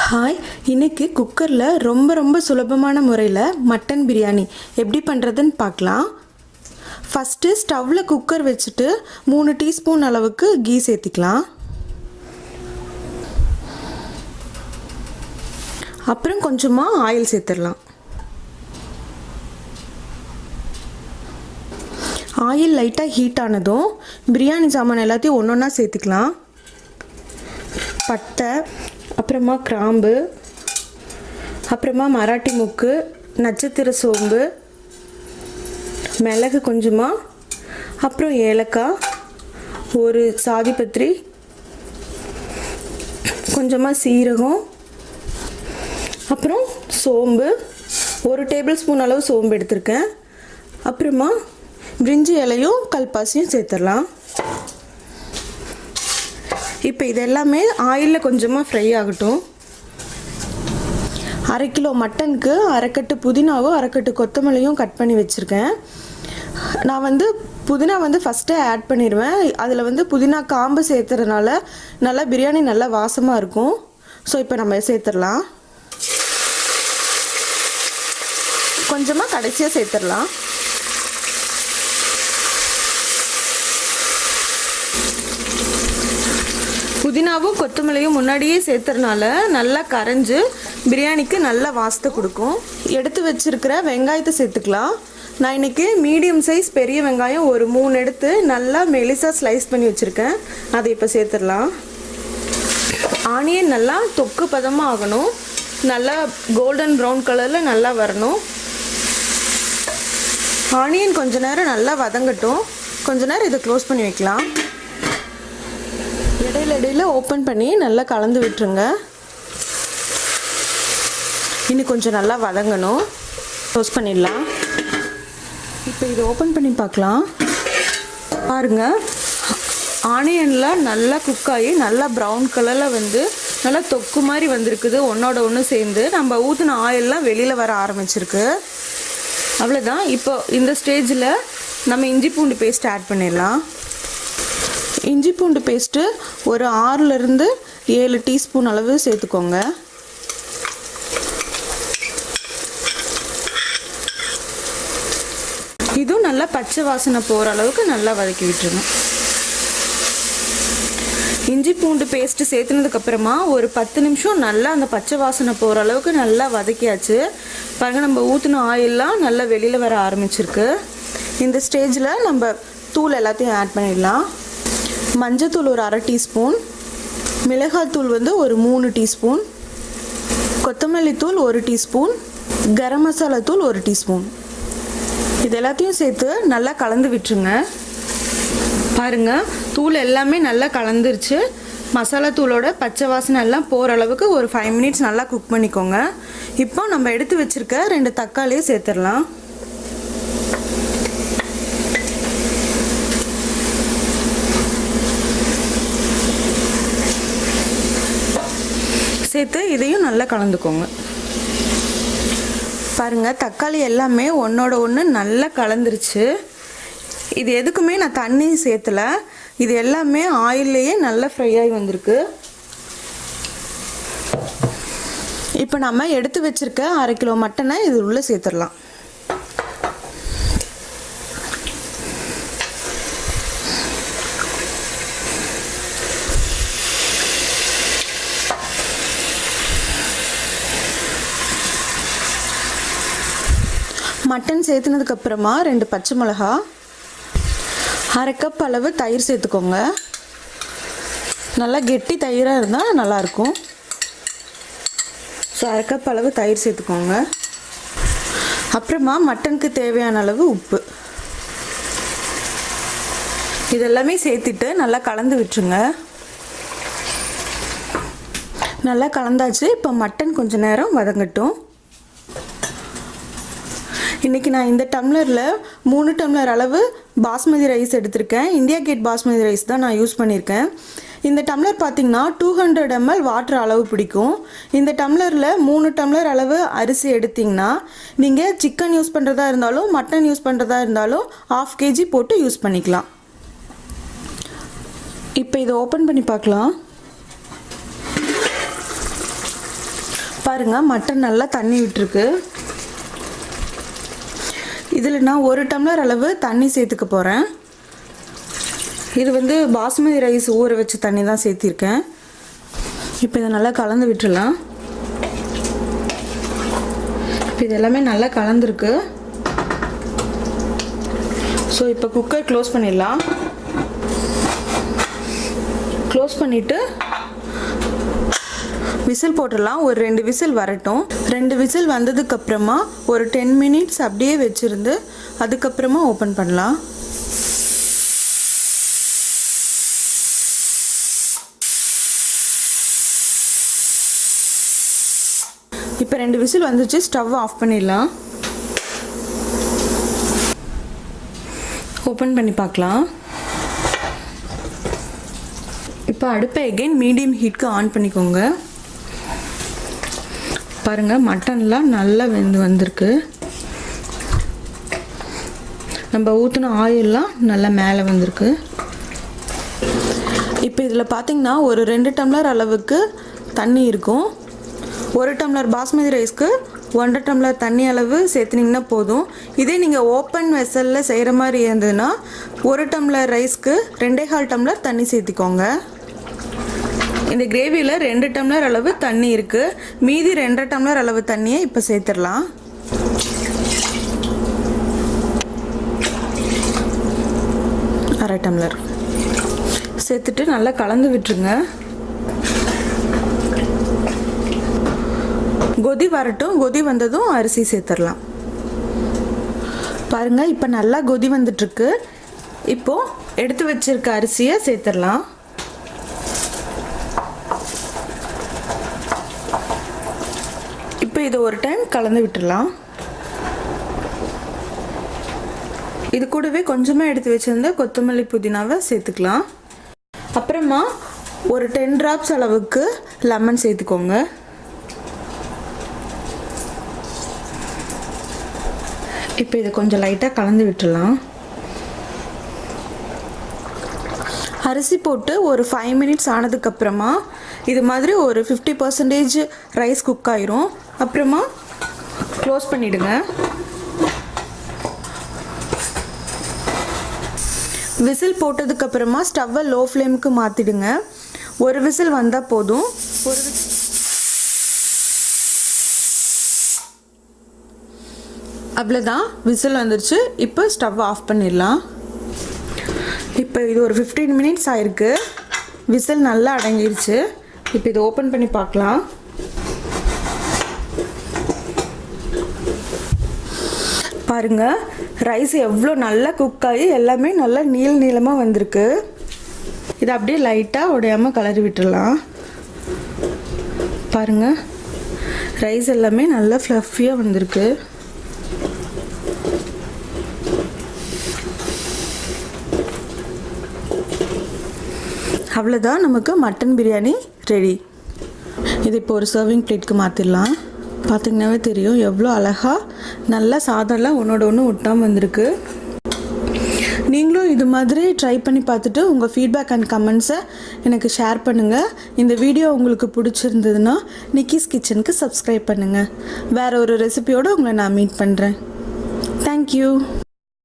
Hi, இன்னைக்கு குக்கரில் ரொம்ப சுலபமான முறையில் மட்டன் பிரியாணி எப்படி பண்ணுறதுன்னு பார்க்கலாம். ஃபஸ்ட்டு ஸ்டவ்வில் குக்கர் வச்சுட்டு 3 டீஸ்பூன் அளவுக்கு கீ சேர்த்திக்கலாம். அப்புறம் கொஞ்சமாக ஆயில் சேர்த்துடலாம். ஆயில் லைட்டாக ஹீட் ஆனதும் பிரியாணி சாமான் எல்லாத்தையும் ஒன்றா சேர்த்துக்கலாம். பட்டை, அப்புறமா கிராம்பு, அப்புறமா மராட்டி முக்கு, நட்சத்திர சோம்பு, மிளகு கொஞ்சமாக, அப்புறம் ஏலக்காய், ஒரு சாதிப்பத்திரி, கொஞ்சமாக சீரகம், அப்புறம் சோம்பு, 1 டேபிள் ஸ்பூன் அளவு சோம்பு எடுத்திருக்கேன். அப்புறமா பிரிஞ்சி இலையும் கல்பாசியும் சேர்த்துடலாம். இப்போ இது எல்லாமே ஆயிலில் கொஞ்சமாக ஃப்ரை ஆகட்டும். 1/2 கிலோ மட்டனுக்கு 1/2 கட்டு புதினாவும் 1/2 கட்டு கொத்தமல்லியும் கட் பண்ணி வச்சுருக்கேன். நான் புதினா ஃபஸ்ட்டே ஆட் பண்ணிடுவேன். அதில் புதினா காம்பு சேர்த்துறதுனால நல்லா பிரியாணி நல்லா வாசமாக இருக்கும். ஸோ இப்போ நம்ம சேர்த்துடலாம். கொஞ்சமாக கடைசியாக சேர்த்துடலாம். புதினாவும் கொத்தமல்லியும் முன்னாடியே சேர்த்துறதுனால நல்லா கரைஞ்சி பிரியாணிக்கு நல்ல வாசத்தை கொடுக்கும். எடுத்து வச்சுருக்கிற வெங்காயத்தை சேர்த்துக்கலாம். நான் இன்றைக்கி மீடியம் சைஸ் பெரிய வெங்காயம் ஒரு 3 எடுத்து நல்லா மெலிசாக ஸ்லைஸ் பண்ணி வச்சுருக்கேன். அதை இப்போ சேர்த்துடலாம். ஆனியன் நல்லா தொக்கு பதமாக ஆகணும். நல்லா கோல்டன் ப்ரௌன் கலரில் நல்லா வரணும். ஆனியன் கொஞ்ச நேரம் நல்லா வதங்கட்டும். கொஞ்ச நேரம் இதை க்ளோஸ் பண்ணி வைக்கலாம். இடையில ஓப்பன் பண்ணி நல்லா கலந்து விட்டுருங்க. இன்னும் கொஞ்சம் நல்லா வதங்கணும். க்ளோஸ் பண்ணிடலாம். இப்போ இதை ஓப்பன் பண்ணி பார்க்கலாம். பாருங்கள், ஆனியனில் நல்லா குக் ஆகி நல்லா ப்ரௌன் கலரில் நல்லா தொக்கு மாதிரி வந்திருக்குது. ஒன்றோட ஒன்று சேர்ந்து நம்ம ஊற்றின ஆயிலெலாம் வெளியில் வர ஆரம்பிச்சிருக்கு. அவ்வளோதான். இப்போ இந்த ஸ்டேஜில் நம்ம இஞ்சி பூண்டு பேஸ்ட் ஆட் பண்ணிடலாம். இஞ்சி பூண்டு பேஸ்ட்டு ஒரு 6லேருந்து 7 டீஸ்பூன் அளவு சேர்த்துக்கோங்க. இதுவும் நல்லா பச்சை வாசனை போகிற அளவுக்கு நல்லா வதக்கி விட்டுருங்க. இஞ்சி பூண்டு பேஸ்ட்டு சேர்த்துனதுக்கப்புறமா ஒரு 10 நிமிஷம் நல்லா அந்த பச்சை வாசனை போகிற அளவுக்கு நல்லா வதக்கியாச்சு. பாருங்கள், நம்ம ஊற்றின ஆயிலெலாம் நல்லா வெளியில் வர ஆரம்பிச்சிருக்கு. இந்த ஸ்டேஜில் நம்ம தூள் எல்லாத்தையும் ஆட் பண்ணிடலாம். மஞ்சத்தூள் ஒரு 1/2 டீஸ்பூன், மிளகாத்தூள் ஒரு 3 டீஸ்பூன், கொத்தமல்லி தூள் 1 டீஸ்பூன், கரம் மசாலா தூள் 1 டீஸ்பூன். இது எல்லாத்தையும் சேர்த்து நல்லா கலந்து விட்டுருங்க. பாருங்கள், தூள் எல்லாமே நல்லா கலந்துருச்சு. மசாலா தூளோட பச்சை வாசனை எல்லாம் போகிற அளவுக்கு ஒரு 5 மினிட்ஸ் நல்லா குக் பண்ணிக்கோங்க. இப்போ நம்ம எடுத்து வச்சுருக்க 2 தக்காளியை சேர்த்துடலாம். சேர்த்து இதையும் நல்லா கலந்துக்கோங்க. பாருங்கள், தக்காளி எல்லாமே ஒன்றோட ஒன்று நல்லா கலந்துருச்சு. இது எதுக்குமே நான் தண்ணி சேர்த்தல. இது எல்லாமே ஆயில்லையே நல்லா ஃப்ரை ஆகி வந்திருக்கு. இப்போ நம்ம எடுத்து வச்சுருக்க 1/2 கிலோ மட்டனை இது உள்ளே சேர்த்துடலாம். மட்டன் சேர்த்துனதுக்கப்புறமா 2 பச்சை மிளகா, 1/2 கப் அளவு தயிர் சேர்த்துக்கோங்க. நல்லா கெட்டி தயிராக இருந்தால் நல்லாயிருக்கும். ஸோ 1/2 கப் அளவு தயிர் சேர்த்துக்கோங்க. அப்புறமா மட்டனுக்கு தேவையான அளவு உப்பு. இதெல்லாமே சேர்த்துட்டு நல்லா கலந்து விட்டுருங்க. நல்லா கலந்தாச்சு. இப்போ மட்டன் கொஞ்சம் நேரம் வதங்கட்டும். இன்றைக்கி நான் இந்த டம்ளரில் 3 டம்ளர் அளவு பாஸ்மதி ரைஸ் எடுத்திருக்கேன். இந்தியா கேட் பாஸ்மதி ரைஸ் தான் நான் யூஸ் பண்ணியிருக்கேன். இந்த டம்ளர் பார்த்திங்கன்னா 200 ml வாட்டர் அளவு பிடிக்கும். இந்த டம்ளரில் 3 டம்ளர் அளவு அரிசி எடுத்திங்கன்னா நீங்கள் சிக்கன் யூஸ் பண்ணுறதா இருந்தாலும் மட்டன் யூஸ் பண்ணுறதா இருந்தாலும் 1/2 kg போட்டு யூஸ் பண்ணிக்கலாம். இப்போ இதை ஓப்பன் பண்ணி பார்க்கலாம். பாருங்கள் மட்டன் நல்லா தண்ணி விட்டுருக்கு. இதில் நான் 1 டம்ளர் அளவு தண்ணி சேர்த்துக்க போகிறேன். இது பாஸ்மதி ரைஸ் ஊற வச்ச தண்ணி தான் சேர்த்திருக்கேன். இப்போ இதை நல்லா கலந்து விட்டுடலாம். இப்போ இது எல்லாமே நல்லா கலந்துருக்கு. ஸோ இப்போ குக்கர் க்ளோஸ் பண்ணிடலாம். க்ளோஸ் பண்ணிவிட்டு விசில் போட்டுடலாம். ஒரு 2 விசில் வரட்டும். 2 விசில் வந்ததுக்கப்புறமா ஒரு 10 மினிட்ஸ் அப்படியே வச்சுருந்து அதுக்கப்புறமா ஓப்பன் பண்ணலாம். இப்போ 2 விசில் வந்துச்சு. ஸ்டவ் ஆஃப் பண்ணிடலாம். ஓப்பன் பண்ணி பார்க்கலாம். இப்போ அடுப்பை எகைன் மீடியம் ஹீட்க்கு ஆன் பண்ணிக்கோங்க. பாருங்கள் மட்டன்லாம் நல்லா வெந்து வந்திருக்கு. நம்ம ஊற்றின ஆயிலெலாம் நல்லா மேலே வந்திருக்கு. இப்போ இதில் பார்த்திங்கன்னா ஒரு 2 டம்ளர் அளவுக்கு தண்ணி இருக்கும். 1 டம்ளர் பாஸ்மதி ரைஸ்க்கு 1.5 டம்ளர் தண்ணி அளவு சேர்த்துனிங்கன்னா போதும். இதே நீங்கள் ஓப்பன் வெசலில் செய்கிற மாதிரி இருந்ததுன்னா 1 டம்ளர் ரைஸ்க்கு 2.25 டம்ளர் தண்ணி சேர்த்திக்கோங்க. இந்த கிரேவியில் 2 டம்ளர் அளவு தண்ணி இருக்குது. மீதி 2.5 டம்ளர் அளவு தண்ணியை இப்போ சேர்த்துடலாம். அரை டம்ளர் சேர்த்துட்டு நல்லா கலந்து விட்டுருங்க. கொதி வரட்டும். கொதி வந்ததும் அரிசி சேர்த்துடலாம். பாருங்கள் இப்போ நல்லா கொதி வந்துட்டுருக்கு. இப்போது எடுத்து வச்சிருக்க அரிசியை சேர்த்துடலாம். இப்போ இது ஒரு டைம் கலந்து விட்டுடலாம். இது கூடவே கொஞ்சமாக எடுத்து வச்சிருந்த கொத்தமல்லி புதினாவை சேர்த்துக்கலாம். அப்புறமா ஒரு 10 drops அளவுக்கு லெமன் சேர்த்துக்கோங்க. இப்போ இதை கொஞ்சம் லைட்டாக கலந்து விட்டுடலாம். அரிசி போட்டு ஒரு 5 மினிட்ஸ் ஆனதுக்கப்புறமா இது மாதிரி ஒரு 50% ரைஸ் குக் ஆயிரும். அப்புறமா க்ளோஸ் பண்ணிவிடுங்க. விசில் போட்டதுக்கப்புறமா ஸ்டவ்வை லோ ஃப்ளேமுக்கு மாற்றிடுங்க. ஒரு விசில் வந்தால் போதும். அவ்வளோதான், விசில் வந்துருச்சு. இப்போ ஸ்டவ் ஆஃப் பண்ணிடலாம். இப்போ இது ஒரு 15 மினிட்ஸ் ஆயிருக்கு. விசில் நல்லா அடங்கிடுச்சு. இப்போ இதை ஓப்பன் பண்ணி பார்க்கலாம். பாருங்கள் ரைஸ் எவ்வளோ நல்லா குக் ஆகி எல்லாமே நல்லா நீளமாக வந்திருக்கு. இதை அப்படியே லைட்டாக உடையாமல் கலரி விட்டுடலாம். பாருங்கள் ரைஸ் எல்லாமே நல்லா ஃப்ளஃபியாக வந்திருக்கு. அவ்வளோதான், நமக்கு மட்டன் பிரியாணி ரெடி. இது இப்போ ஒரு சர்விங் பிளேட்க்கு மாற்றிடலாம். பார்த்திங்கனாவே தெரியும் எவ்வளோ அழகாக நல்லா சாதம்லாம் ஒன்றோட ஒன்று ஒட்டாமல் வந்திருக்கு. நீங்களும் இது மாதிரி ட்ரை பண்ணி பார்த்துட்டு உங்கள் ஃபீட்பேக் அண்ட் கமெண்ட்ஸை எனக்கு ஷேர் பண்ணுங்கள். இந்த வீடியோ உங்களுக்கு பிடிச்சிருந்ததுன்னா நிக்கிஸ் கிச்சனுக்கு சப்ஸ்கிரைப் பண்ணுங்கள். வேறு ஒரு ரெசிபியோடு உங்களை நான் மீட் பண்ணுறேன். தேங்க்யூ.